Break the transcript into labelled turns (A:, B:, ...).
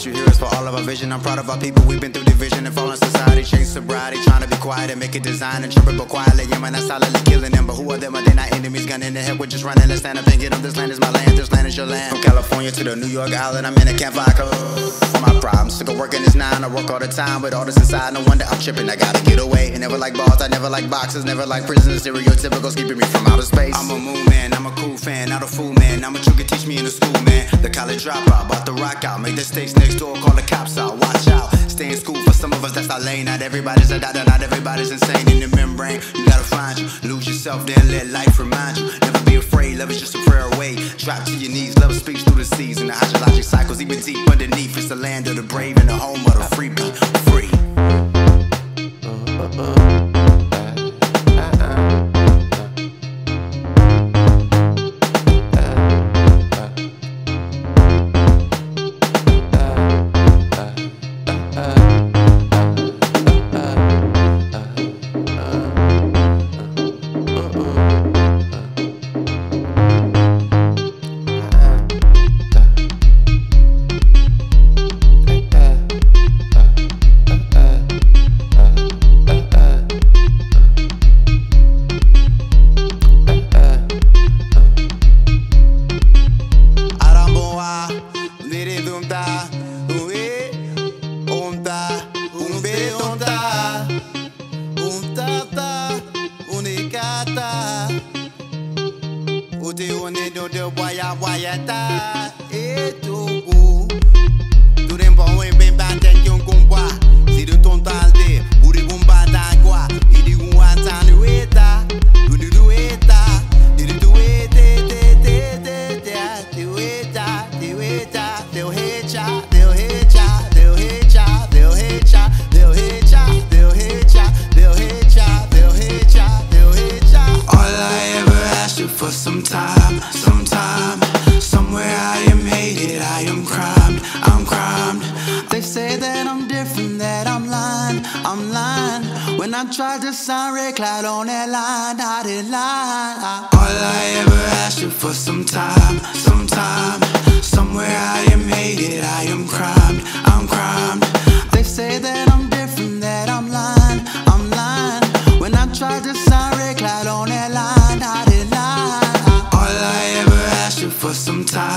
A: what you hear is for all of our vision. I'm proud of our people, we've been through division and fallen society. Change sobriety, trying to be quiet and make it design and trip but quietly. Yeah man, that's silently killing them. But who are them? Are they not enemies? Gun in the head, we're just running. Let's stand up and get up. This land is my land, this land is your land. From California to the New York Island, I'm in a campfire for my problems. Sick of working this 9, I work all the time with all this inside. No wonder I'm tripping, I gotta get away. And never like bars, I never like boxes, never like prisons. Stereotypicals keeping me from outer space. I'm a moon man, I'm a cool fan, not a fool man. I'm a true could teach me in the school, man. The college dropout, about to rock out. Make the stakes next door, call the cops out. Watch out, stay in school for some of us, that's our lane. Not everybody's a doctor, not everybody's insane. In the membrane, you gotta find you. Lose yourself, then let life remind you. Never be afraid, love is just a prayer away. Drop to your knees, love speaks through the seas. And the hydrologic cycles, even deep underneath. It's the land of the brave and the home of the free. Be free. Ute one do de waya ta etugu. Tu dem bon we ben ban ten yon kumba. Si de ton talde, buri kumba ta kwa. Idi kumwa ta ni weta. Du du weta. Du du wete te weta. They'll hit ya. They'll hit ya. They'll hit ya. They'll hit ya. They'll hit ya. They'll hit ya. They'll hit ya. They'll hit ya. They'll hit ya. They'll hit ya.
B: All I ever asked you for some time, somewhere I am hated, I am crimed, I'm crimed. They say that I'm different, that I'm lying. When I tried to sign red cloud on that line, I didn't lie. All I ever asked you for some time, somewhere I am hated, I am crimed, I'm crimed. They say that I'm different, that I'm lying. When I tried to sign red cloud on that line, I didn't lie. All I ever asked you for some time.